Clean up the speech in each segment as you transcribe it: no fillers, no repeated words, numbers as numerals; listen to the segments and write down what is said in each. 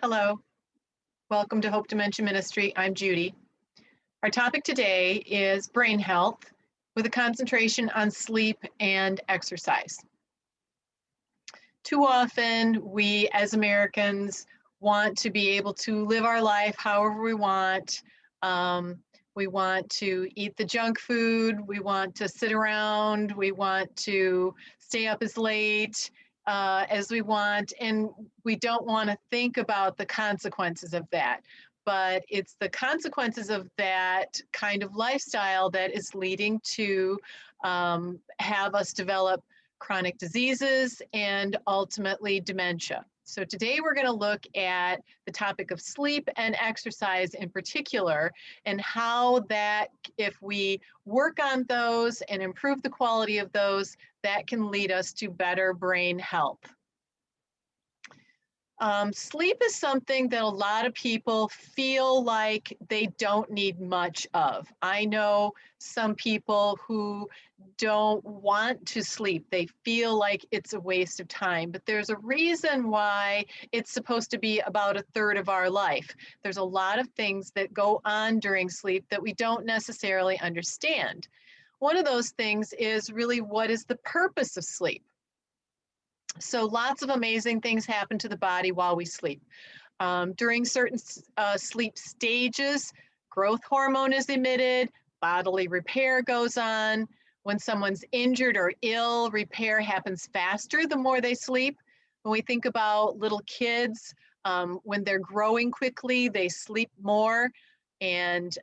Hello, welcome to Hope Dementia Ministry. I'm Judy. Our topic today is brain health with a concentration on sleep and exercise. Too often, we as Americans want to be able to live our life however we want. We want to eat the junk food. We want to sit around. We want to stay up as late as we want. And we don't want to think about the consequences of that. But it's the consequences of that kind of lifestyle that is leading to have us develop chronic diseases, and ultimately dementia. So today we're going to look at the topic of sleep and exercise in particular, and how that, if we work on those and improve the quality of those, that can lead us to better brain health. Sleep is something that a lot of people feel like they don't need much of. I know some people who don't want to sleep. They feel like it's a waste of time, but there's a reason why it's supposed to be about a third of our life. There's a lot of things that go on during sleep that we don't necessarily understand. One of those things is really, what is the purpose of sleep? So lots of amazing things happen to the body while we sleep. During certain sleep stages, growth hormone is emitted, bodily repair goes on. When someone's injured or ill, repair happens faster the more they sleep. When we think about little kids, when they're growing quickly, they sleep more. And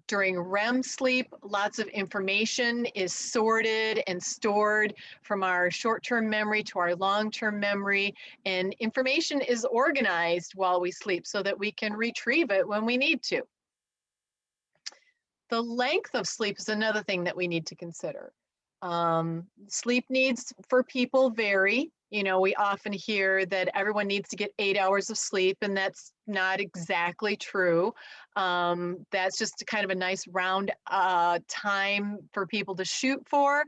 during REM sleep, lots of information is sorted and stored from our short-term memory to our long-term memory, and information is organized while we sleep so that we can retrieve it when we need to. The length of sleep is another thing that we need to consider. Sleep needs for people vary. You know, we often hear that everyone needs to get 8 hours of sleep, and that's not exactly true. That's just kind of a nice round time for people to shoot for.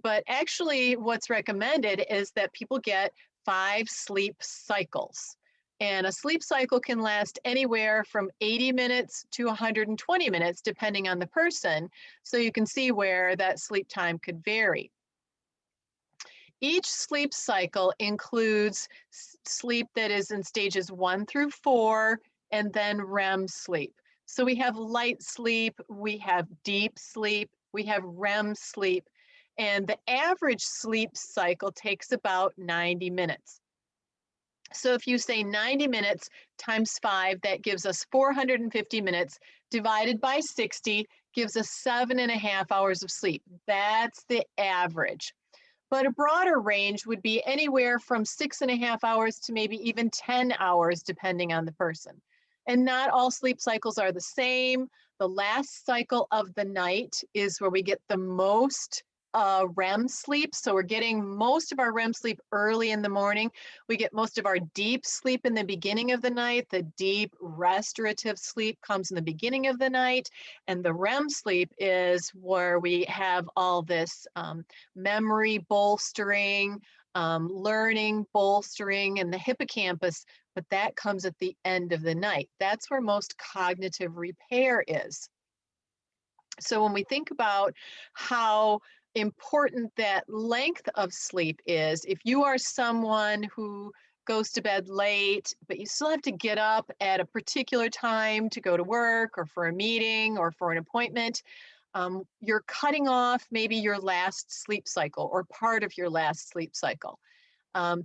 But actually, what's recommended is that people get 5 sleep cycles. And a sleep cycle can last anywhere from 80 minutes to 120 minutes, depending on the person. So you can see where that sleep time could vary. Each sleep cycle includes sleep that is in stages 1 through 4, and then REM sleep. So we have light sleep, we have deep sleep, we have REM sleep, and the average sleep cycle takes about 90 minutes. So if you say 90 minutes times 5, that gives us 450 minutes, divided by 60 gives us 7.5 hours of sleep. That's the average. But a broader range would be anywhere from 6.5 hours to maybe even 10 hours, depending on the person. And not all sleep cycles are the same. The last cycle of the night is where we get the most REM sleep. So we're getting most of our REM sleep early in the morning. We get most of our deep sleep in the beginning of the night. The deep restorative sleep comes in the beginning of the night. And the REM sleep is where we have all this memory bolstering, learning bolstering, and the hippocampus, but that comes at the end of the night. That's where most cognitive repair is. So when we think about how important that length of sleep is, if you are someone who goes to bed late, but you still have to get up at a particular time to go to work or for a meeting or for an appointment, you're cutting off maybe your last sleep cycle or part of your last sleep cycle.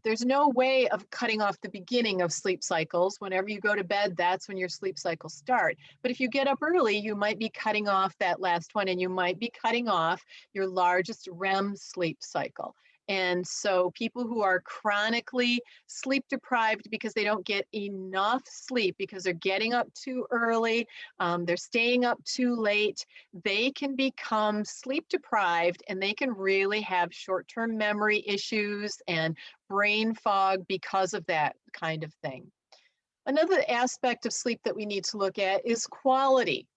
There's no way of cutting off the beginning of sleep cycles. Whenever you go to bed, that's when your sleep cycles start. But if you get up early, you might be cutting off that last one, and you might be cutting off your largest REM sleep cycle. And so people who are chronically sleep deprived because they don't get enough sleep, because they're getting up too early, they're staying up too late, they can become sleep deprived, and they can really have short-term memory issues and brain fog because of that kind of thing. Another aspect of sleep that we need to look at is quality.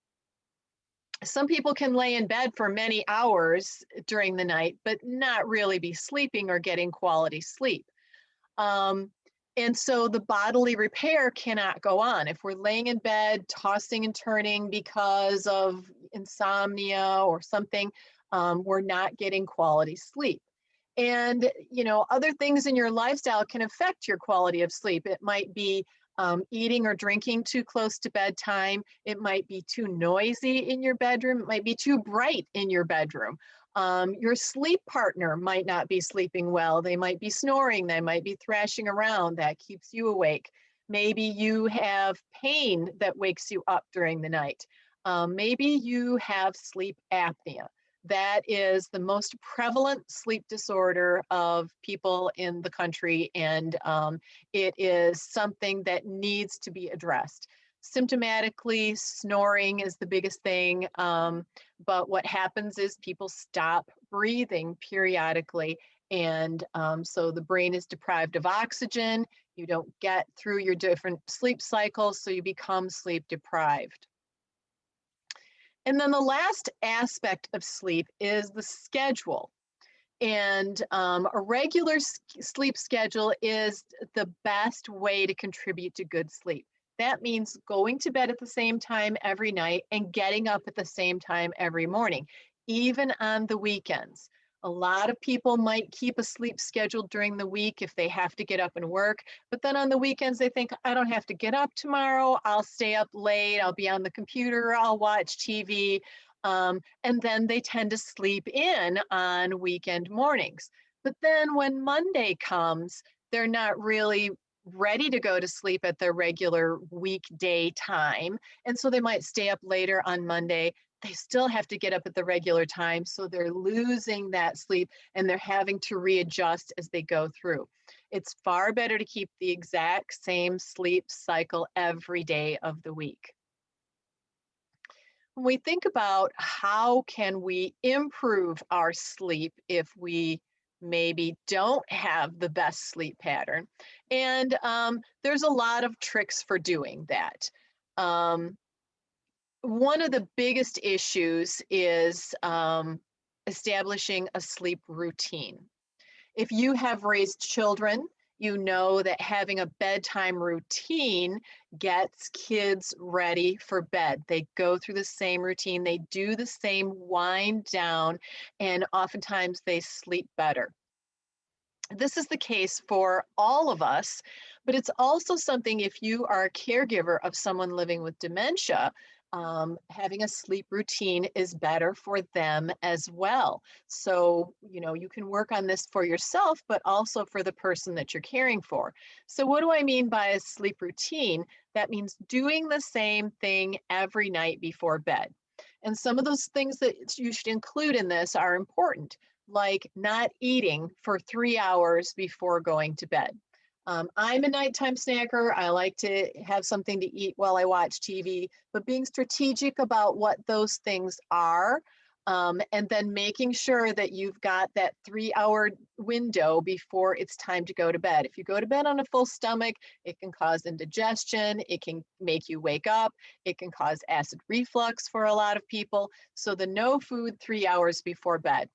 Some people can lay in bed for many hours during the night, but not really be sleeping or getting quality sleep. And so the bodily repair cannot go on. If we're laying in bed, tossing and turning because of insomnia or something, we're not getting quality sleep. And, other things in your lifestyle can affect your quality of sleep. It might be eating or drinking too close to bedtime. It might be too noisy in your bedroom. It might be too bright in your bedroom. Your sleep partner might not be sleeping well. They might be snoring. They might be thrashing around. That keeps you awake. Maybe you have pain that wakes you up during the night. Maybe you have sleep apnea. That is the most prevalent sleep disorder of people in the country, and it is something that needs to be addressed. Symptomatically, snoring is the biggest thing, but what happens is people stop breathing periodically, and so the brain is deprived of oxygen. You don't get through your different sleep cycles, so you become sleep deprived. And then the last aspect of sleep is the schedule. And a regular sleep schedule is the best way to contribute to good sleep. That means going to bed at the same time every night and getting up at the same time every morning, even on the weekends. A lot of people might keep a sleep schedule during the week if they have to get up and work, but then on the weekends they think, I don't have to get up tomorrow, I'll stay up late, I'll be on the computer, I'll watch TV, and then they tend to sleep in on weekend mornings. But then when Monday comes, they're not really ready to go to sleep at their regular weekday time. And so they might stay up later on Monday. They still have to get up at the regular time. So they're losing that sleep and they're having to readjust as they go through. It's far better to keep the exact same sleep cycle every day of the week. When we think about how can we improve our sleep if we maybe don't have the best sleep pattern, and there's a lot of tricks for doing that. One of the biggest issues is establishing a sleep routine. If you have raised children, you know that having a bedtime routine gets kids ready for bed. They go through the same routine, they do the same wind down, and oftentimes they sleep better. This is the case for all of us, but it's also something if you are a caregiver of someone living with dementia, having a sleep routine is better for them as well. So, you can work on this for yourself, but also for the person that you're caring for. So what do I mean by a sleep routine? That means doing the same thing every night before bed. And some of those things that you should include in this are important, like not eating for 3 hours before going to bed. I'm a nighttime snacker. I like to have something to eat while I watch TV, but being strategic about what those things are, and then making sure that you've got that 3 hour window before it's time to go to bed. If you go to bed on a full stomach, it can cause indigestion, it can make you wake up, it can cause acid reflux for a lot of people. So the no food 3 hours before bed.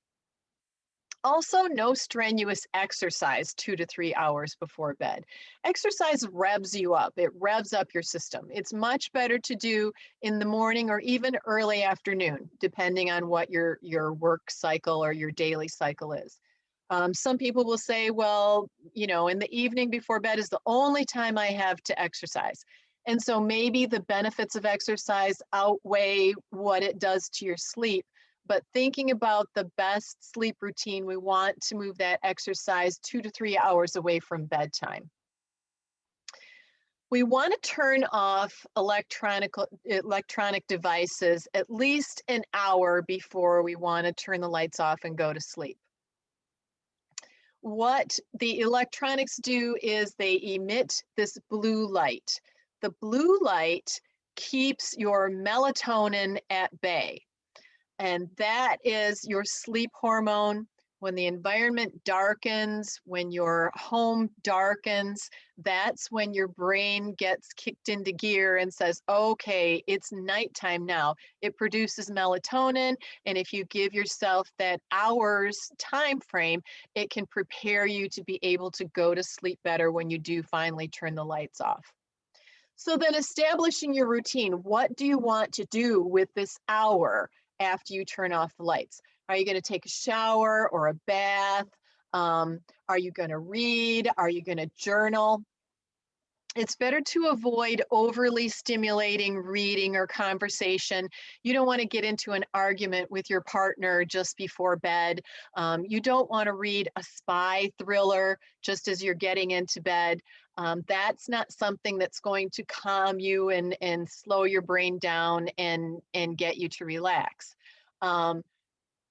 Also, no strenuous exercise 2 to 3 hours before bed. Exercise revs you up. It revs up your system. It's much better to do in the morning or even early afternoon, depending on what your work cycle or your daily cycle is. Some people will say, well, in the evening before bed is the only time I have to exercise. And so maybe the benefits of exercise outweigh what it does to your sleep. But thinking about the best sleep routine, we want to move that exercise 2 to 3 hours away from bedtime. We want to turn off electronic devices at least an hour before we want to turn the lights off and go to sleep. What the electronics do is they emit this blue light. The blue light keeps your melatonin at bay. And that is your sleep hormone. When the environment darkens, when your home darkens, that's when your brain gets kicked into gear and says, okay, it's nighttime now. It produces melatonin. And if you give yourself that hours time frame, it can prepare you to be able to go to sleep better when you do finally turn the lights off. So then establishing your routine, what do you want to do with this hour after you turn off the lights? Are you going to take a shower or a bath? Are you going to read? Are you going to journal? It's better to avoid overly stimulating reading or conversation. You don't want to get into an argument with your partner just before bed. You don't want to read a spy thriller just as you're getting into bed. That's not something that's going to calm you and slow your brain down and get you to relax.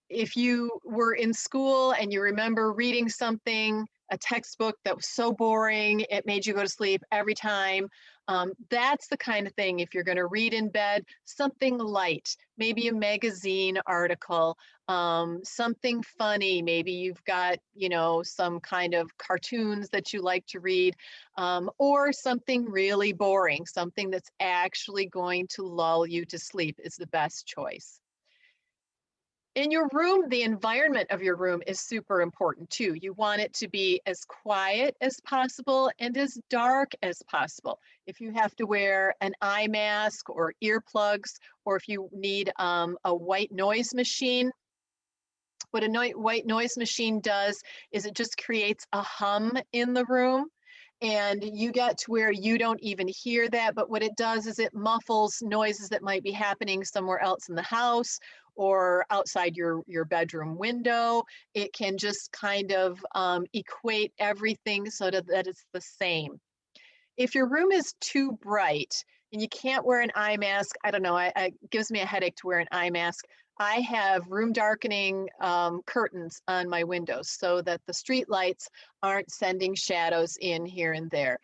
If you were in school and you remember reading something, a textbook that was so boring, it made you go to sleep every time. That's the kind of thing, if you're going to read in bed, something light, maybe a magazine article, something funny. Maybe you've got, some kind of cartoons that you like to read, or something really boring, something that's actually going to lull you to sleep is the best choice. In your room, the environment of your room is super important too. You want it to be as quiet as possible and as dark as possible. If you have to wear an eye mask or earplugs, or if you need a white noise machine, what a white noise machine does is it just creates a hum in the room. And you get to where you don't even hear that, but what it does is it muffles noises that might be happening somewhere else in the house or outside your bedroom window. It can just kind of equate everything so that it's the same. If your room is too bright and you can't wear an eye mask, I don't know, it gives me a headache to wear an eye mask. I have room darkening curtains on my windows so that the street lights aren't sending shadows in here and there.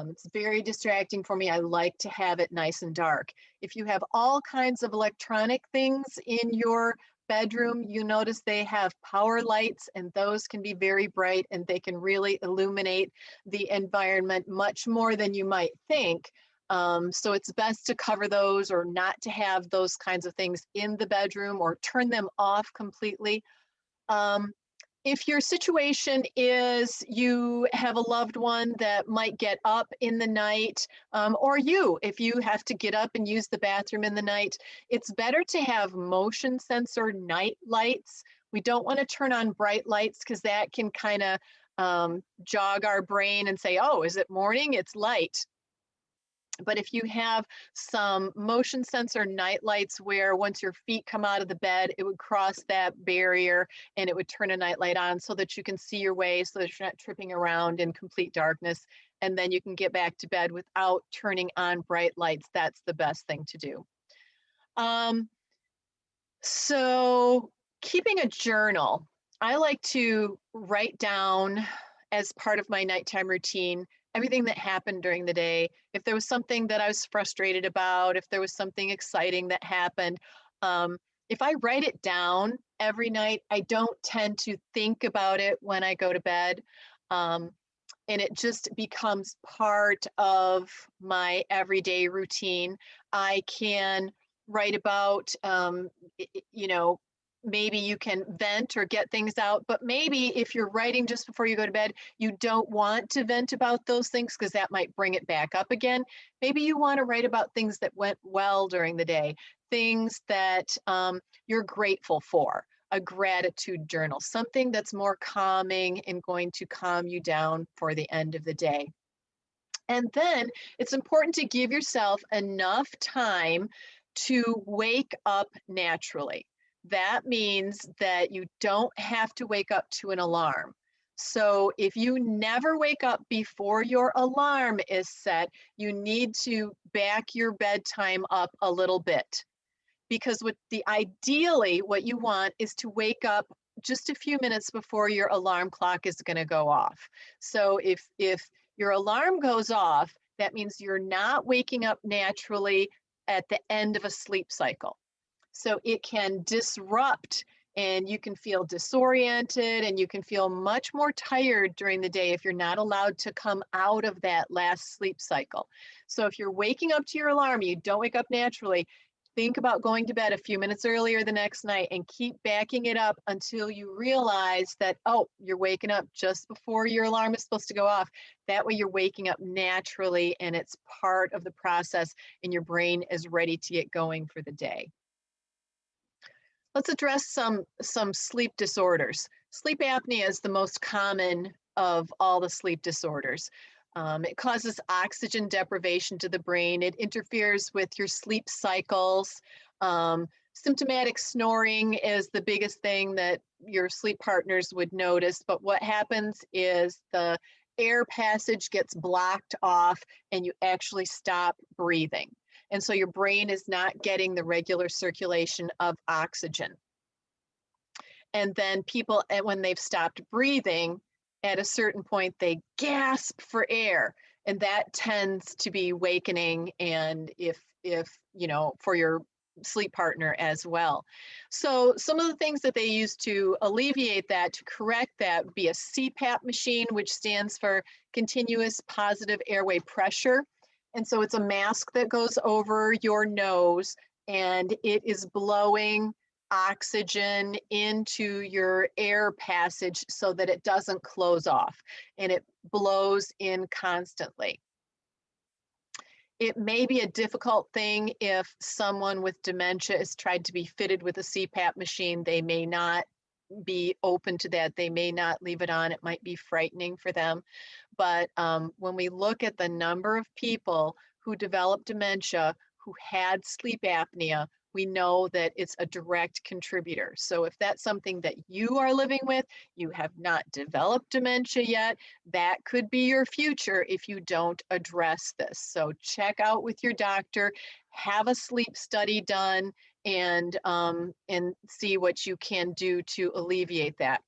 It's very distracting for me. I like to have it nice and dark. If you have all kinds of electronic things in your bedroom, you notice they have power lights, and those can be very bright and they can really illuminate the environment much more than you might think. So it's best to cover those or not to have those kinds of things in the bedroom or turn them off completely. If your situation is you have a loved one that might get up in the night, or if you have to get up and use the bathroom in the night, it's better to have motion sensor night lights. We don't want to turn on bright lights because that can kind of jog our brain and say, oh, is it morning? It's light. But if you have some motion sensor night lights where once your feet come out of the bed, it would cross that barrier and it would turn a night light on so that you can see your way, so that you're not tripping around in complete darkness. And then you can get back to bed without turning on bright lights. That's the best thing to do. So keeping a journal, I like to write down as part of my nighttime routine everything that happened during the day. If there was something that I was frustrated about, if there was something exciting that happened, if I write it down every night, I don't tend to think about it when I go to bed. And it just becomes part of my everyday routine. I can write about, maybe you can vent or get things out, but maybe if you're writing just before you go to bed, you don't want to vent about those things because that might bring it back up again. Maybe you want to write about things that went well during the day, things that you're grateful for, a gratitude journal, something that's more calming and going to calm you down for the end of the day. And then it's important to give yourself enough time to wake up naturally. That means that you don't have to wake up to an alarm. So if you never wake up before your alarm is set, you need to back your bedtime up a little bit. Because ideally what you want is to wake up just a few minutes before your alarm clock is going to go off. So if your alarm goes off, that means you're not waking up naturally at the end of a sleep cycle. So it can disrupt and you can feel disoriented and you can feel much more tired during the day if you're not allowed to come out of that last sleep cycle. So if you're waking up to your alarm, you don't wake up naturally, think about going to bed a few minutes earlier the next night and keep backing it up until you realize that, oh, you're waking up just before your alarm is supposed to go off. That way you're waking up naturally and it's part of the process and your brain is ready to get going for the day. Let's address some sleep disorders. Sleep apnea is the most common of all the sleep disorders. It causes oxygen deprivation to the brain. It interferes with your sleep cycles. Symptomatic snoring is the biggest thing that your sleep partners would notice. But what happens is the air passage gets blocked off and you actually stop breathing. And so your brain is not getting the regular circulation of oxygen. And then people, when they've stopped breathing, at a certain point, they gasp for air. And that tends to be wakening, and if you know, for your sleep partner as well. So some of the things that they use to alleviate that, to correct that, would be a CPAP machine, which stands for continuous positive airway pressure. And so it's a mask that goes over your nose and it is blowing oxygen into your air passage so that it doesn't close off, and it blows in constantly. It may be a difficult thing if someone with dementia is tried to be fitted with a CPAP machine. They may not be open to that. They may not leave it on. It might be frightening for them. But when we look at the number of people who develop dementia who had sleep apnea, we know that it's a direct contributor. So if that's something that you are living with, you have not developed dementia yet, that could be your future if you don't address this. So check out with your doctor, have a sleep study done, and see what you can do to alleviate that.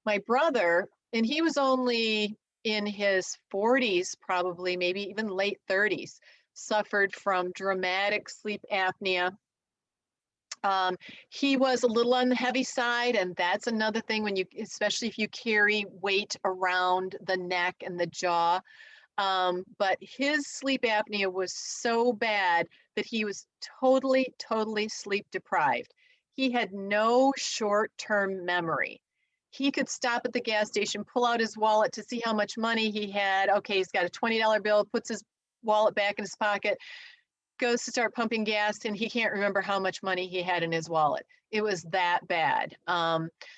My brother, and he was only in his 40s, probably, maybe even late 30s, suffered from dramatic sleep apnea. He was a little on the heavy side, and that's another thing when you, especially if you carry weight around the neck and the jaw. But his sleep apnea was so bad that he was totally sleep deprived. He had no short-term memory. He could stop at the gas station, pull out his wallet to see how much money he had. Okay, he's got a $20 bill, puts his wallet back in his pocket, goes to start pumping gas, and he can't remember how much money he had in his wallet. It was that bad.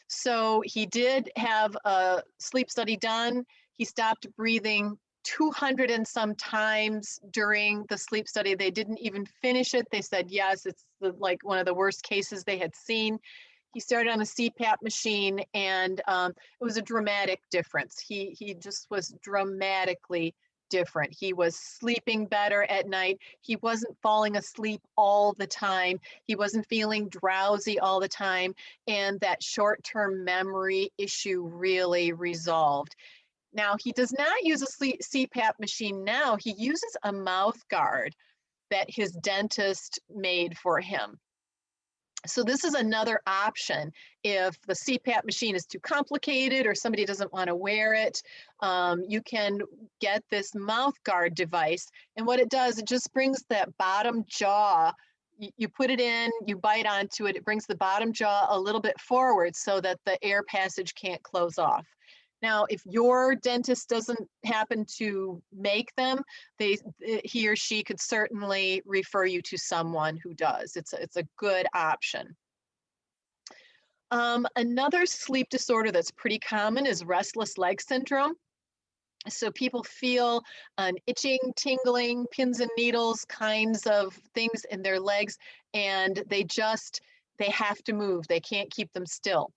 So he did have a sleep study done. He stopped breathing 200 and some times during the sleep study. They didn't even finish it. They said, yes, it's like one of the worst cases they had seen. He started on a CPAP machine, and it was a dramatic difference. He just was dramatically different. He was sleeping better at night. He wasn't falling asleep all the time. He wasn't feeling drowsy all the time. And that short-term memory issue really resolved. Now, he does not use a CPAP machine now. He uses a mouth guard that his dentist made for him. So this is another option if the CPAP machine is too complicated or somebody doesn't want to wear it. You can get this mouth guard device, and what it does, it just brings that bottom jaw, you put it in, you bite onto it, it brings the bottom jaw a little bit forward so that the air passage can't close off. Now, if your dentist doesn't happen to make them, he or she could certainly refer you to someone who does. It's a good option. Another sleep disorder that's pretty common is restless leg syndrome. So people feel an itching, tingling, pins and needles kinds of things in their legs, and they have to move. They can't keep them still.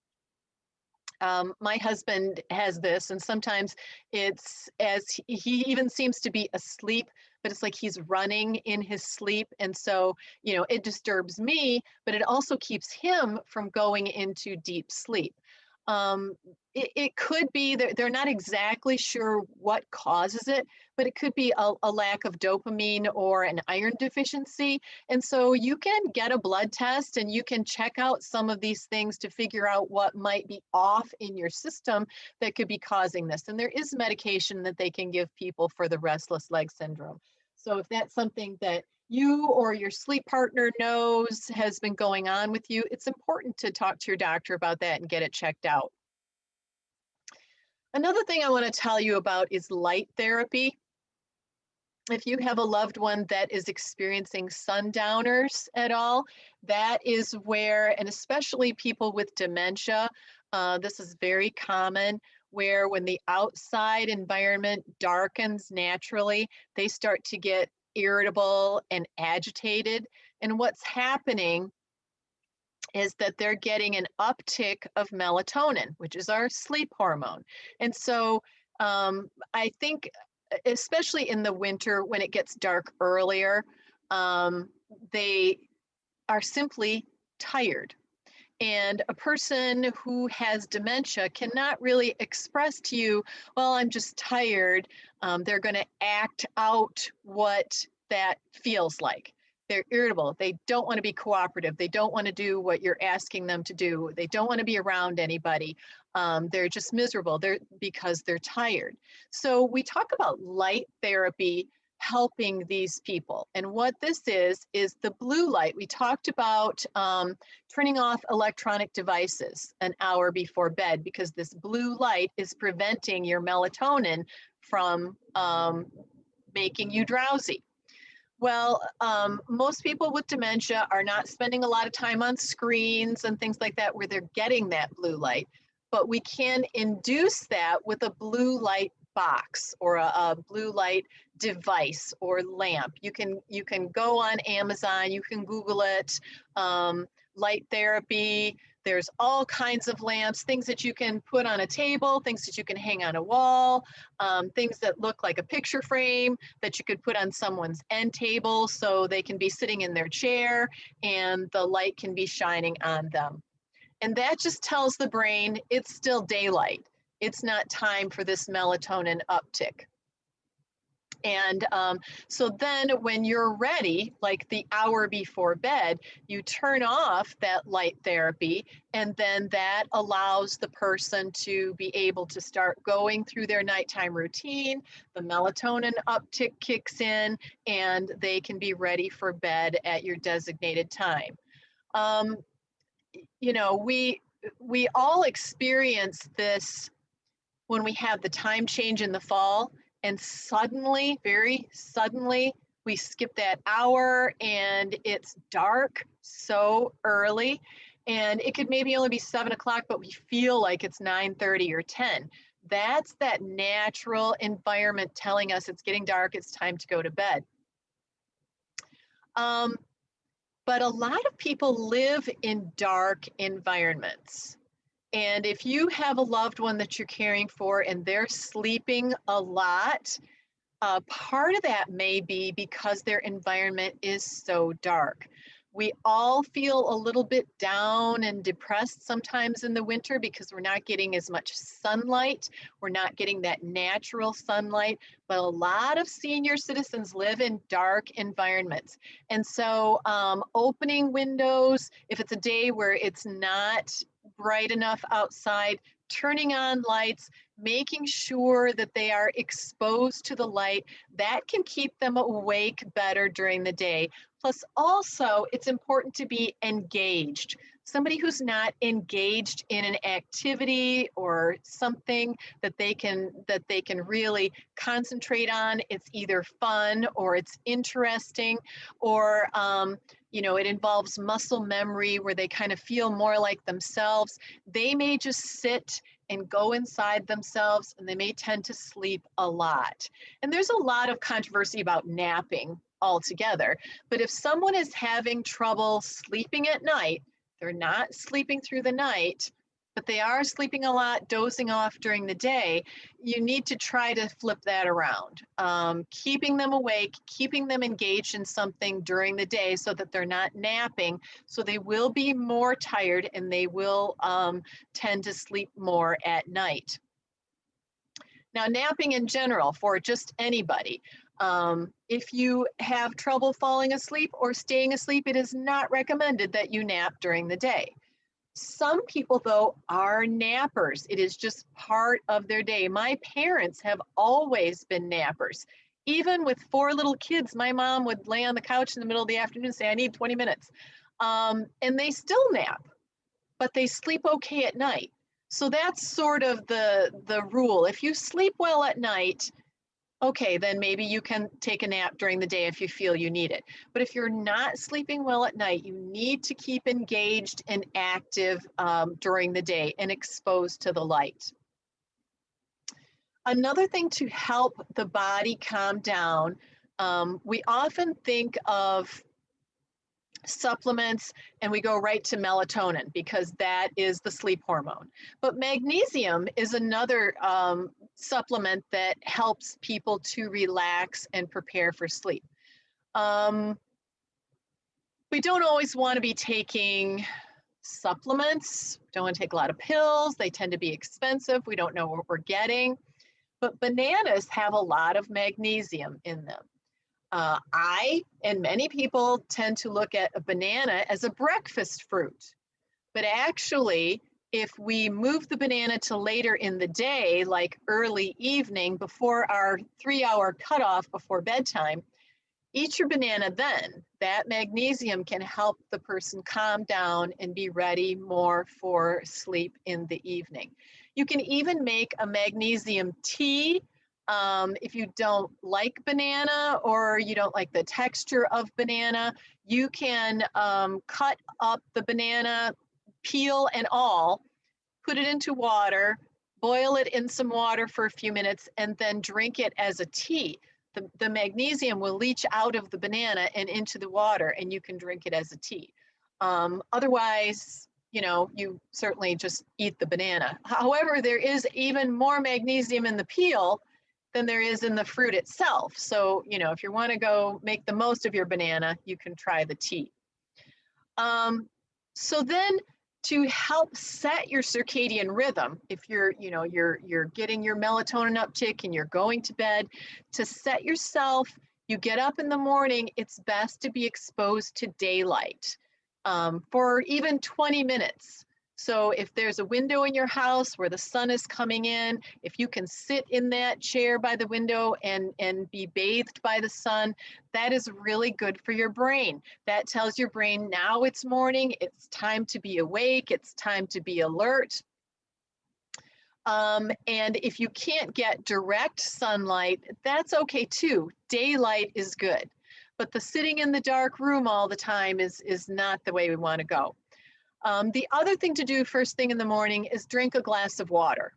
My husband has this, and sometimes it's as he even seems to be asleep, but it's like he's running in his sleep. And so, you know, it disturbs me, but it also keeps him from going into deep sleep. Um, it could be that they're not exactly sure what causes it, but it could be a lack of dopamine or an iron deficiency. And so you can get a blood test and you can check out some of these things to figure out what might be off in your system that could be causing this. And there is medication that they can give people for the restless leg syndrome. So if that's something that you or your sleep partner knows has been going on with you, it's important to talk to your doctor about that and get it checked out. Another thing I want to tell you about is light therapy. If you have a loved one that is experiencing sundowners at all, that is where, and especially people with dementia, this is very common, where when the outside environment darkens naturally, they start to get irritable and agitated. And what's happening is that they're getting an uptick of melatonin, which is our sleep hormone. And so I think, especially in the winter when it gets dark earlier, they are simply tired. And a person who has dementia cannot really express to you, well, I'm just tired. They're going to act out what that feels like. They're irritable. They don't want to be cooperative. They don't want to do what you're asking them to do. They don't want to be around anybody. They're just miserable. Because they're tired. So we talk about light therapy helping these people. And what this is the blue light. We talked about turning off electronic devices an hour before bed because this blue light is preventing your melatonin from making you drowsy. Well, most people with dementia are not spending a lot of time on screens and things like that where they're getting that blue light, but we can induce that with a blue light box or a blue light device or lamp. You can go on Amazon, you can Google it, light therapy. There's all kinds of lamps, things that you can put on a table, things that you can hang on a wall, things that look like a picture frame that you could put on someone's end table so they can be sitting in their chair and the light can be shining on them. And that just tells the brain it's still daylight. It's not time for this melatonin uptick. And so then when you're ready, like the hour before bed, you turn off that light therapy, and then that allows the person to be able to start going through their nighttime routine. The melatonin uptick kicks in, and they can be ready for bed at your designated time. You know, we all experience this when we have the time change in the fall and suddenly, very suddenly, we skip that hour and it's dark so early. And it could maybe only be 7 o'clock, but we feel like it's 9:30 or 10. That's that natural environment telling us it's getting dark, it's time to go to bed. But a lot of people live in dark environments. And if you have a loved one that you're caring for and they're sleeping a lot, part of that may be because their environment is so dark. We all feel a little bit down and depressed sometimes in the winter because we're not getting as much sunlight. We're not getting that natural sunlight, but a lot of senior citizens live in dark environments. And so opening windows, if it's a day where it's not bright enough outside, turning on lights, making sure that they are exposed to the light, that can keep them awake better during the day. Plus, also, it's important to be engaged. Somebody who's not engaged in an activity or something that they can really concentrate on. It's either fun or it's interesting, or you know, it involves muscle memory where they kind of feel more like themselves. They may just sit and go inside themselves, and they may tend to sleep a lot. And there's a lot of controversy about napping altogether. But if someone is having trouble sleeping at night, they're not sleeping through the night, but they are sleeping a lot, dozing off during the day, you need to try to flip that around. Keeping them awake, keeping them engaged in something during the day so that they're not napping, so they will be more tired and they will tend to sleep more at night. Now, napping in general for just anybody. If you have trouble falling asleep or staying asleep, it is not recommended that you nap during the day. Some people, though, are nappers. It is just part of their day. My parents have always been nappers. Even with 4 little kids, my mom would lay on the couch in the middle of the afternoon and say, I need 20 minutes. And they still nap, but they sleep okay at night. So that's sort of the rule. If you sleep well at night, okay, then maybe you can take a nap during the day if you feel you need it. But if you're not sleeping well at night, you need to keep engaged and active during the day and exposed to the light. Another thing to help the body calm down, we often think of supplements and we go right to melatonin because that is the sleep hormone. But magnesium is another supplement that helps people to relax and prepare for sleep. We don't always want to be taking supplements. We don't want to take a lot of pills. They tend to be expensive. We don't know what we're getting. But bananas have a lot of magnesium in them. I and many people tend to look at a banana as a breakfast fruit, but actually, if we move the banana to later in the day, like early evening before our 3-hour cutoff before bedtime, eat your banana then. That magnesium can help the person calm down and be ready more for sleep in the evening. You can even make a magnesium tea. If you don't like banana or you don't like the texture of banana, you can cut up the banana, peel and all, put it into water, boil it in some water for a few minutes, and then drink it as a tea. The magnesium will leach out of the banana and into the water, and you can drink it as a tea. Otherwise, you certainly just eat the banana. However, there is even more magnesium in the peel than there is in the fruit itself. So, if you want to go make the most of your banana, you can try the tea. So then to help set your circadian rhythm, if you're getting your melatonin uptick and you're going to bed, to set yourself, you get up in the morning, it's best to be exposed to daylight for even 20 minutes. So if there's a window in your house where the sun is coming in, if you can sit in that chair by the window and be bathed by the sun, that is really good for your brain. That tells your brain now it's morning, it's time to be awake, it's time to be alert. And if you can't get direct sunlight, that's okay too. Daylight is good. But the sitting in the dark room all the time is not the way we want to go. The other thing to do first thing in the morning is drink a glass of water.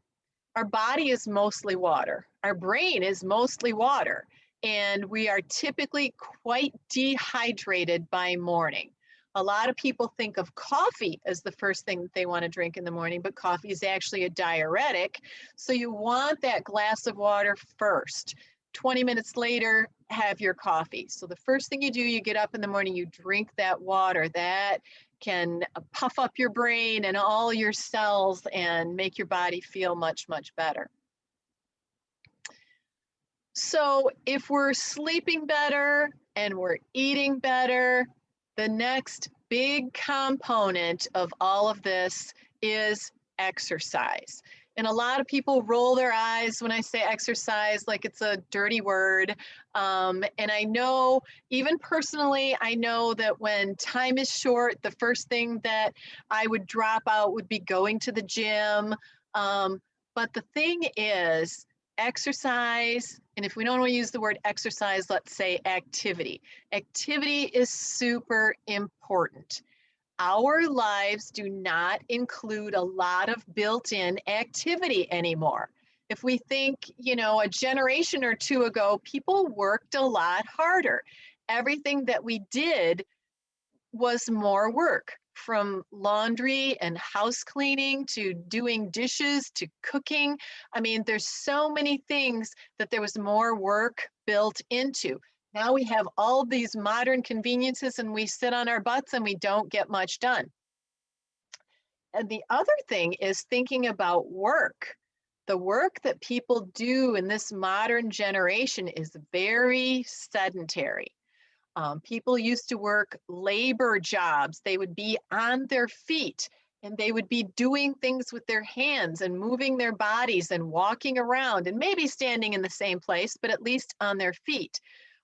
Our body is mostly water. Our brain is mostly water. And we are typically quite dehydrated by morning. A lot of people think of coffee as the first thing that they want to drink in the morning, but coffee is actually a diuretic. So you want that glass of water first. 20 minutes later, have your coffee. So the first thing you do, you get up in the morning, you drink that water. That can puff up your brain and all your cells and make your body feel much, much better. So if we're sleeping better and we're eating better, the next big component of all of this is exercise. And a lot of people roll their eyes when I say exercise like it's a dirty word. And I know, even personally, I know that when time is short, the first thing that I would drop out would be going to the gym. But the thing is, exercise, and if we don't want to use the word exercise, let's say activity. Activity is super important. Our lives do not include a lot of built-in activity anymore. If we think, a generation or two ago, people worked a lot harder. Everything that we did was more work. from laundry and house cleaning to doing dishes to cooking. I mean, there's so many things that there was more work built into. Now we have all these modern conveniences and we sit on our butts and we don't get much done. And the other thing is thinking about work. The work that people do in this modern generation is very sedentary. People used to work labor jobs. They would be on their feet and they would be doing things with their hands and moving their bodies and walking around and maybe standing in the same place, but at least on their feet.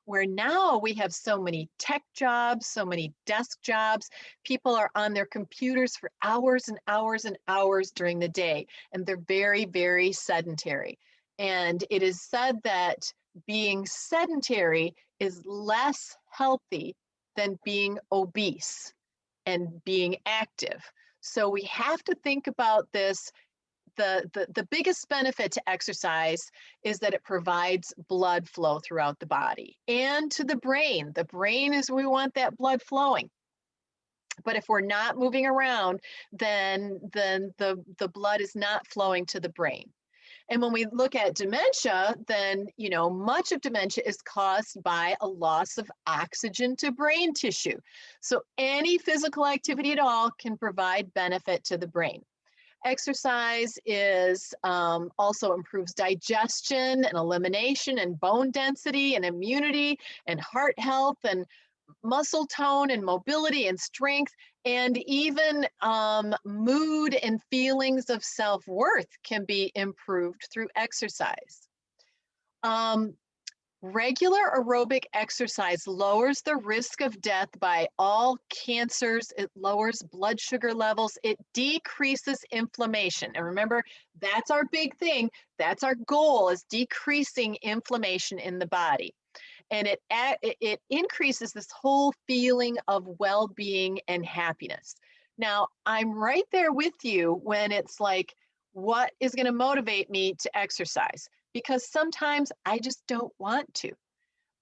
Where now we have so many tech jobs, so many desk jobs. People are on their computers for hours and hours and hours during the day, and they're very, very sedentary. And it is said that being sedentary is less healthy than being obese and being active. So we have to think about this. The biggest benefit to exercise is that it provides blood flow throughout the body and to the brain. The brain is where we want that blood flowing. But if we're not moving around, then the blood is not flowing to the brain. And when we look at dementia, then, you know, much of dementia is caused by a loss of oxygen to brain tissue. So any physical activity at all can provide benefit to the brain. Exercise is also improves digestion and elimination and bone density and immunity and heart health and muscle tone and mobility and strength, and even mood and feelings of self-worth can be improved through exercise. Regular aerobic exercise lowers the risk of death by all cancers. It lowers blood sugar levels. It decreases inflammation. And remember, that's our big thing. That's our goal, is decreasing inflammation in the body. And it increases this whole feeling of well-being and happiness. Now, I'm right there with you when it's like, what is going to motivate me to exercise? Because sometimes I just don't want to.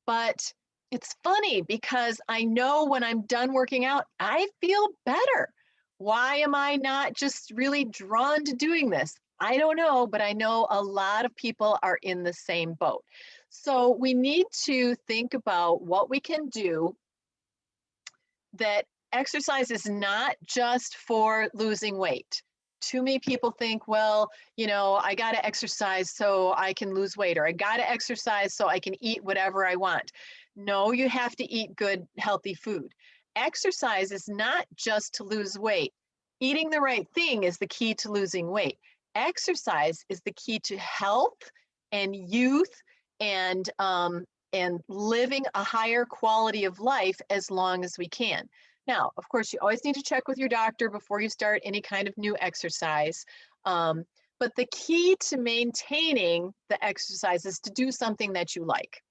But it's funny because I know when I'm done working out, I feel better. Why am I not just really drawn to doing this? I don't know, but I know a lot of people are in the same boat. So we need to think about what we can do. That exercise is not just for losing weight. Too many people think, well, you know, I got to exercise so I can lose weight, or I got to exercise so I can eat whatever I want. No, you have to eat good, healthy food. Exercise is not just to lose weight. Eating the right thing is the key to losing weight. Exercise is the key to health and youth and living a higher quality of life as long as we can. Now, of course, you always need to check with your doctor before you start any kind of new exercise. But the key to maintaining the exercise is to do something that you like.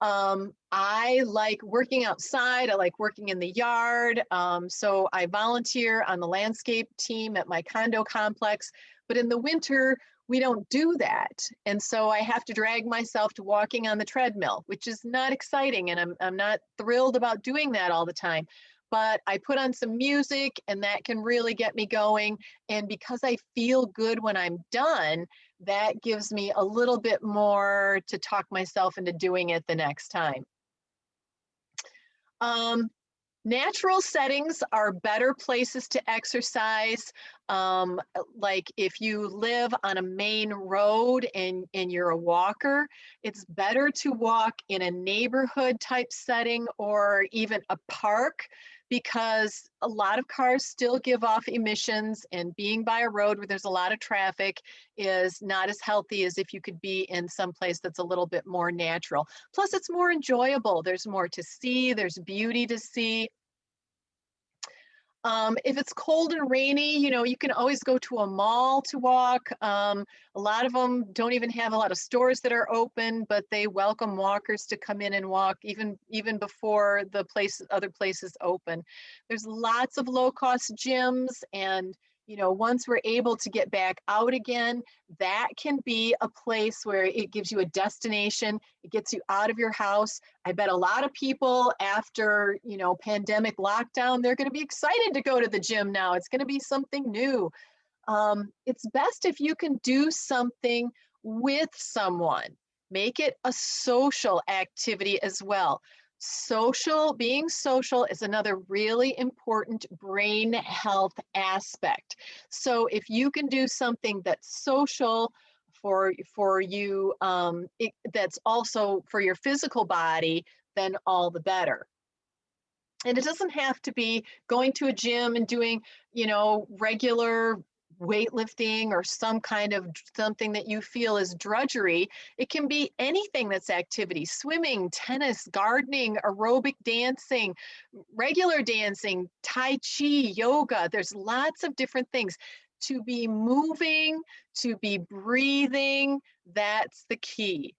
I like working outside. I like working in the yard. So I volunteer on the landscape team at my condo complex. But in the winter, we don't do that. And so I have to drag myself to walking on the treadmill, which is not exciting. And I'm not thrilled about doing that all the time. But I put on some music and that can really get me going. And because I feel good when I'm done, that gives me a little bit more to talk myself into doing it the next time. Natural settings are better places to exercise. Like if you live on a main road and you're a walker, it's better to walk in a neighborhood type setting or even a park, because a lot of cars still give off emissions, and being by a road where there's a lot of traffic is not as healthy as if you could be in some place that's a little bit more natural. Plus, it's more enjoyable. There's more to see, there's beauty to see. If it's cold and rainy, you know, you can always go to a mall to walk. A lot of them don't even have a lot of stores that are open, but they welcome walkers to come in and walk even before the other places open. There's lots of low-cost gyms, and once we're able to get back out again, that can be a place where it gives you a destination. It gets you out of your house. I bet a lot of people after, pandemic lockdown, they're going to be excited to go to the gym now. It's going to be something new. It's best if you can do something with someone. Make it a social activity as well. Being social is another really important brain health aspect. So if you can do something that's social for you, that's also for your physical body, then all the better. And it doesn't have to be going to a gym and doing, regular weightlifting or something that you feel is drudgery. It can be anything that's activity: swimming, tennis, gardening, aerobic dancing, regular dancing, tai chi, yoga. There's lots of different things. To be moving, to be breathing, that's the key.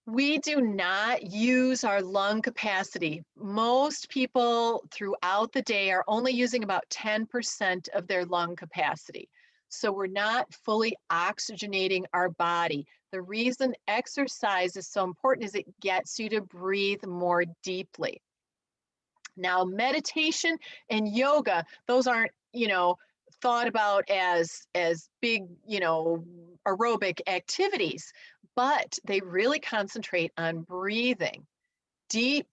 We do not use our lung capacity. Most people throughout the day are only using about 10% of their lung capacity. So we're not fully oxygenating our body. The reason exercise is so important is it gets you to breathe more deeply. Now, meditation and yoga, those aren't, thought about as big, aerobic activities, but they really concentrate on breathing, deep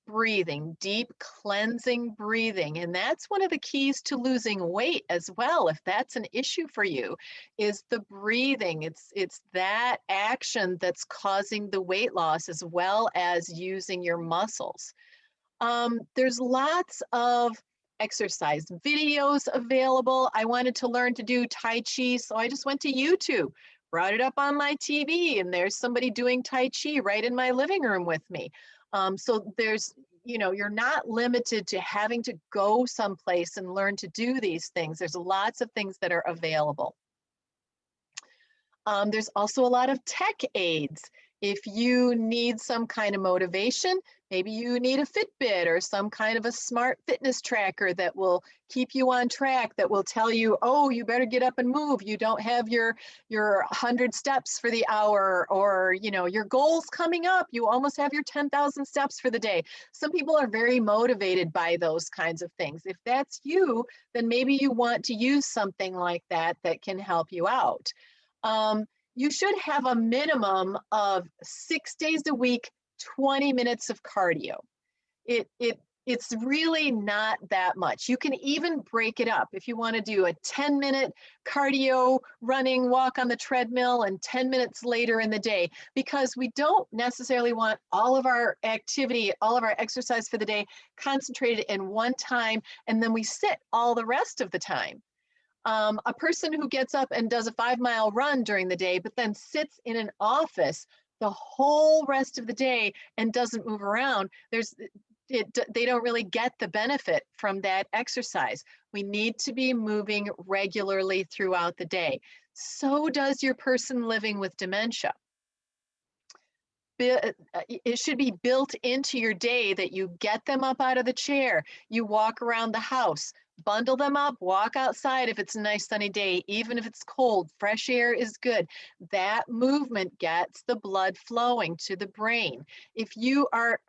cleansing breathing. And that's one of the keys to losing weight as well. If that's an issue for you, is the breathing. It's that action that's causing the weight loss as well as using your muscles. There's lots of exercise videos available. I wanted to learn to do Tai Chi, so I just went to YouTube, brought it up on my TV, and there's somebody doing Tai Chi right in my living room with me. So there's, you're not limited to having to go someplace and learn to do these things. There's lots of things that are available. There's also a lot of tech aids. If you need some kind of motivation, maybe you need a Fitbit or some kind of a smart fitness tracker that will keep you on track, that will tell you, oh, you better get up and move. You don't have your 100 steps for the hour, or, your goal's coming up. You almost have your 10,000 steps for the day. Some people are very motivated by those kinds of things. If that's you, then maybe you want to use something like that that can help you out. You should have a minimum of 6 days a week, 20 minutes of cardio. It's really not that much. You can even break it up. If you want to do a 10-minute cardio, running, walk on the treadmill, and 10 minutes later in the day, because we don't necessarily want all of our activity, all of our exercise for the day concentrated in one time, and then we sit all the rest of the time. A person who gets up and does a 5-mile run during the day, but then sits in an office the whole rest of the day and doesn't move around, they don't really get the benefit from that exercise. We need to be moving regularly throughout the day. So does your person living with dementia. It should be built into your day that you get them up out of the chair, you walk around the house, bundle them up, walk outside if it's a nice sunny day, even if it's cold, fresh air is good. That movement gets the blood flowing to the brain. If you are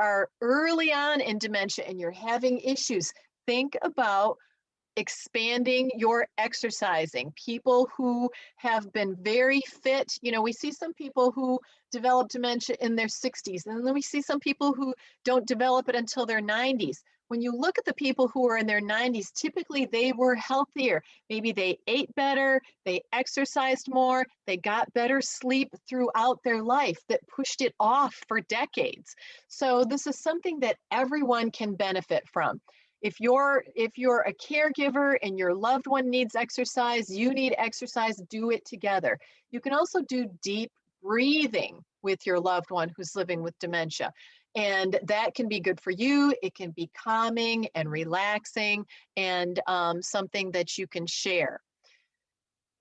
early on in dementia and you're having issues, think about expanding your exercising. People who have been very fit, we see some people who develop dementia in their 60s, and then we see some people who don't develop it until their 90s. When you look at the people who are in their 90s, typically they were healthier. Maybe they ate better, they exercised more, they got better sleep throughout their life that pushed it off for decades. So this is something that everyone can benefit from. If you're a caregiver and your loved one needs exercise, you need exercise, do it together. You can also do deep breathing with your loved one who's living with dementia. And that can be good for you. It can be calming and relaxing, and something that you can share.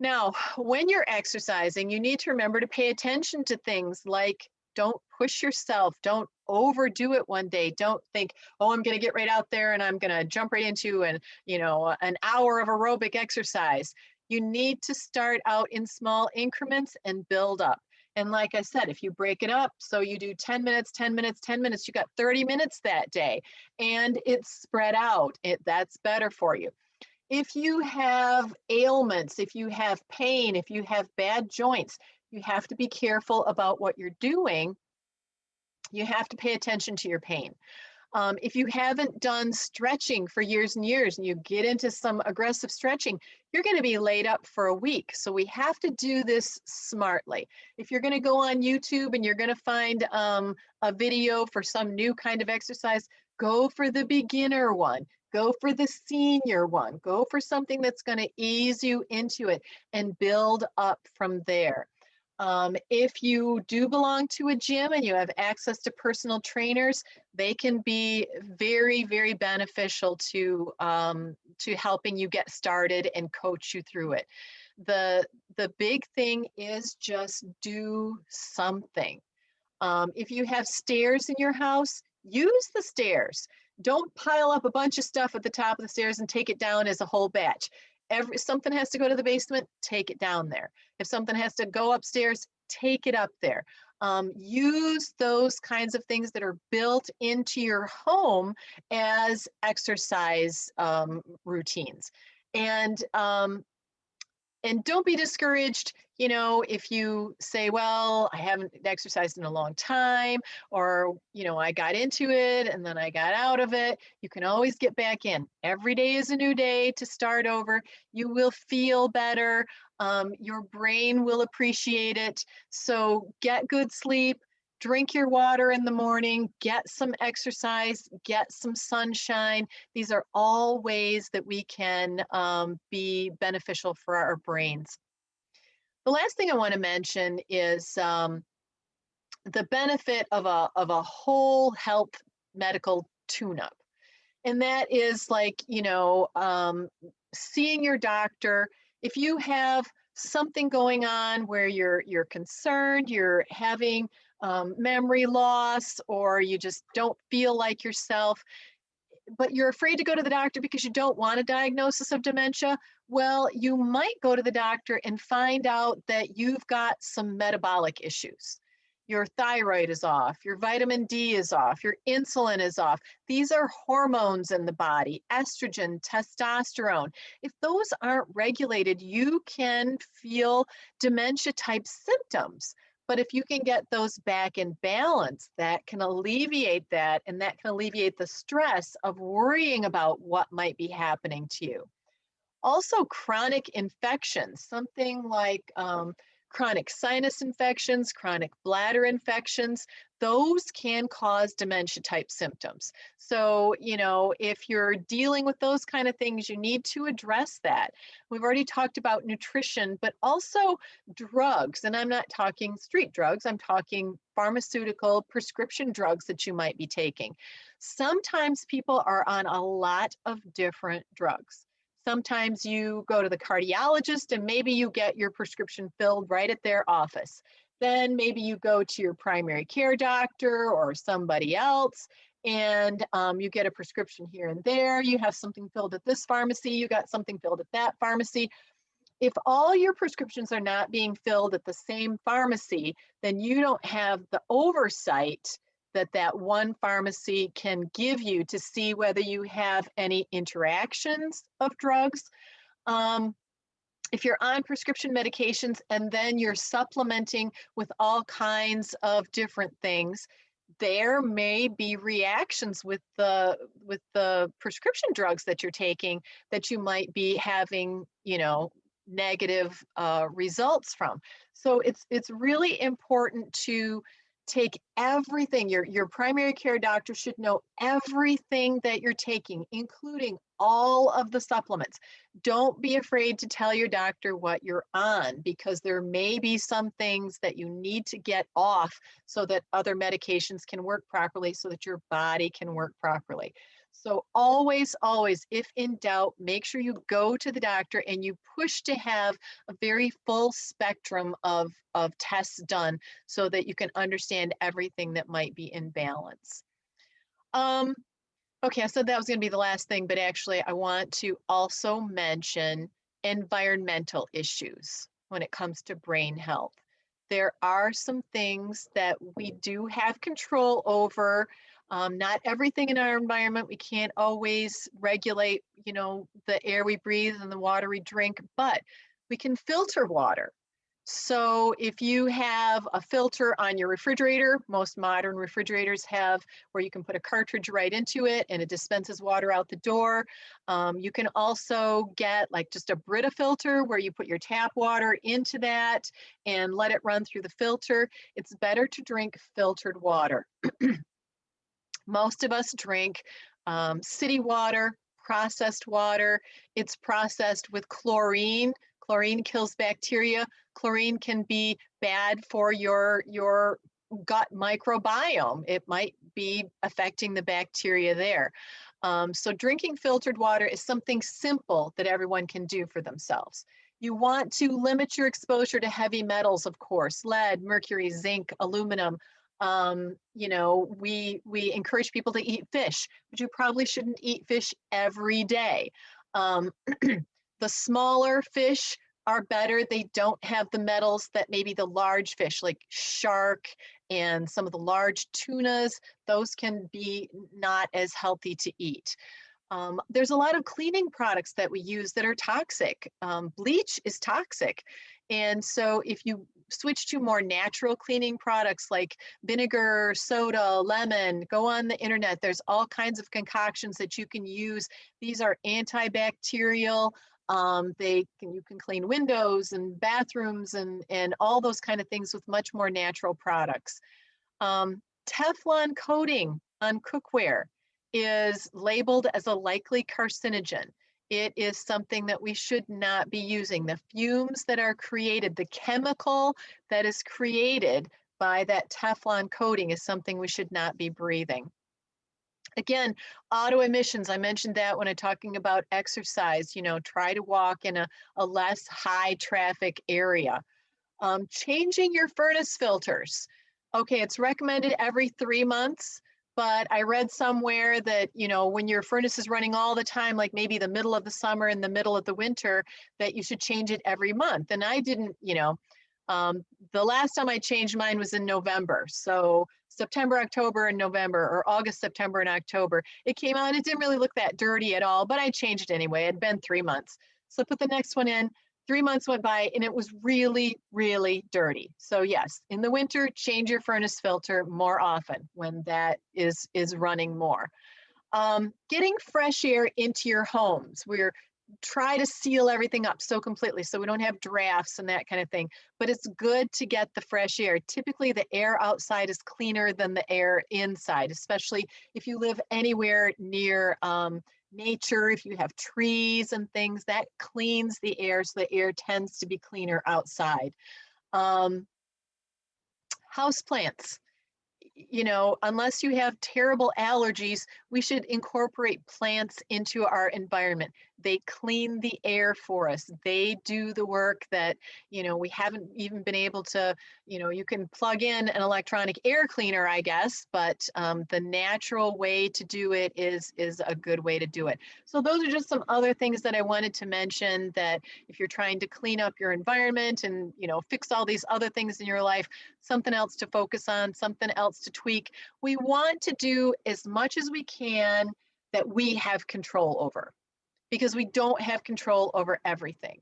Now, when you're exercising, you need to remember to pay attention to things like, don't push yourself, don't overdo it one day. Don't think, oh, I'm going to get right out there and I'm going to jump right into an hour of aerobic exercise. You need to start out in small increments and build up. And like I said, if you break it up, so you do 10 minutes, 10 minutes, 10 minutes, you got 30 minutes that day, and it's spread out. That's better for you. If you have ailments, if you have pain, if you have bad joints, you have to be careful about what you're doing. You have to pay attention to your pain. If you haven't done stretching for years and years and you get into some aggressive stretching, you're going to be laid up for a week. So we have to do this smartly. If you're going to go on YouTube and you're going to find a video for some new kind of exercise, go for the beginner one. Go for the senior one. Go for something that's going to ease you into it and build up from there. If you do belong to a gym and you have access to personal trainers, they can be very, very beneficial to helping you get started and coach you through it. The big thing is just do something. If you have stairs in your house, use the stairs. Don't pile up a bunch of stuff at the top of the stairs and take it down as a whole batch. If something has to go to the basement, take it down there. If something has to go upstairs, take it up there. Use those kinds of things that are built into your home as exercise routines. And don't be discouraged, you know, if you say, well, I haven't exercised in a long time, or, you know, I got into it and then I got out of it. You can always get back in. Every day is a new day to start over. You will feel better. Your brain will appreciate it. So get good sleep. Drink your water in the morning, get some exercise, get some sunshine. These are all ways that we can be beneficial for our brains. The last thing I want to mention is the benefit of a whole health medical tune-up. And that is like, you know, seeing your doctor. If you have something going on where you're concerned, you're having memory loss, or you just don't feel like yourself, but you're afraid to go to the doctor because you don't want a diagnosis of dementia, well, you might go to the doctor and find out that you've got some metabolic issues. Your thyroid is off, your vitamin D is off, your insulin is off. These are hormones in the body, estrogen, testosterone. If those aren't regulated, you can feel dementia type symptoms. But if you can get those back in balance, that can alleviate that, and that can alleviate the stress of worrying about what might be happening to you. Also, chronic infections, something like chronic sinus infections, chronic bladder infections, those can cause dementia type symptoms. So, you know, if you're dealing with those kind of things, you need to address that. We've already talked about nutrition, but also drugs. And I'm not talking street drugs, I'm talking pharmaceutical prescription drugs that you might be taking. Sometimes people are on a lot of different drugs. Sometimes you go to the cardiologist and maybe you get your prescription filled right at their office. Then maybe you go to your primary care doctor or somebody else, and you get a prescription here and there. You have something filled at this pharmacy, you got something filled at that pharmacy. If all your prescriptions are not being filled at the same pharmacy, then you don't have the oversight that one pharmacy can give you to see whether you have any interactions of drugs. If you're on prescription medications and then you're supplementing with all kinds of different things, there may be reactions with the prescription drugs that you're taking that you might be having, you know, negative results from. So it's really important to take everything. Your primary care doctor should know everything that you're taking, including all of the supplements. Don't be afraid to tell your doctor what you're on, because there may be some things that you need to get off so that other medications can work properly, so that your body can work properly. So always, always, if in doubt, make sure you go to the doctor and you push to have a very full spectrum of tests done so that you can understand everything that might be in balance. Okay, I said that was going to be the last thing, but actually I want to also mention environmental issues when it comes to brain health. There are some things that we do have control over. Not everything in our environment, we can't always regulate, the air we breathe and the water we drink, but we can filter water. So if you have a filter on your refrigerator, most modern refrigerators have where you can put a cartridge right into it and it dispenses water out the door. You can also get like just a Brita filter where you put your tap water into that and let it run through the filter. It's better to drink filtered water. Most of us drink city water, processed water. It's processed with chlorine. Chlorine kills bacteria. Chlorine can be bad for your gut microbiome. It might be affecting the bacteria there. So drinking filtered water is something simple that everyone can do for themselves. You want to limit your exposure to heavy metals, of course, lead, mercury, zinc, aluminum. We encourage people to eat fish, but you probably shouldn't eat fish every day. The smaller fish are better. They don't have the metals that maybe the large fish like shark and some of the large tunas, those can be not as healthy to eat. There's a lot of cleaning products that we use that are toxic. Bleach is toxic. And so if you switch to more natural cleaning products like vinegar, soda, lemon, go on the internet. There's all kinds of concoctions that you can use. These are antibacterial. You can clean windows and bathrooms and all those kind of things with much more natural products. Teflon coating on cookware is labeled as a likely carcinogen. It is something that we should not be using. The fumes that are created, the chemical that is created by that Teflon coating is something we should not be breathing. Again, auto emissions, I mentioned that when I'm talking about exercise, try to walk in a less high traffic area. Changing your furnace filters. Okay, it's recommended every 3 months, but I read somewhere that, when your furnace is running all the time, like maybe the middle of the summer and the middle of the winter, that you should change it every month. And I didn't, the last time I changed mine was in November. So September, October, and November, or August, September, and October. It came out, it didn't really look that dirty at all, but I changed it anyway. It had been 3 months. So I put the next one in. 3 months went by and it was really, really dirty. So yes, in the winter, change your furnace filter more often when that is running more. Getting fresh air into your homes. We're try to seal everything up so completely so we don't have drafts and that kind of thing. But it's good to get the fresh air. Typically, the air outside is cleaner than the air inside, especially if you live anywhere near nature, if you have trees and things, that cleans the air, so the air tends to be cleaner outside. House plants. Unless you have terrible allergies, we should incorporate plants into our environment. They clean the air for us. They do the work that, we haven't even been able to, you can plug in an electronic air cleaner, I guess, but the natural way to do it is a good way to do it. So those are just some other things that I wanted to mention, that if you're trying to clean up your environment and, fix all these other things in your life, something else to focus on, something else to tweak. We want to do as much as we can that we have control over, because we don't have control over everything.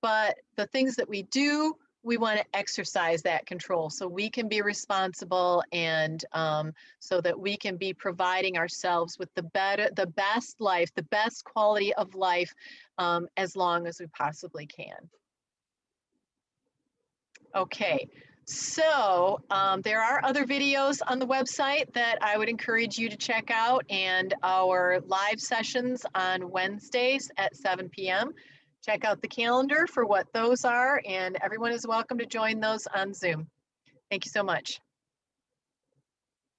But the things that we do, we want to exercise that control so we can be responsible and so that we can be providing ourselves with the best life, the best quality of life as long as we possibly can. Okay. So there are other videos on the website that I would encourage you to check out, and our live sessions on Wednesdays at 7 p.m. Check out the calendar for what those are, and everyone is welcome to join those on Zoom. Thank you so much.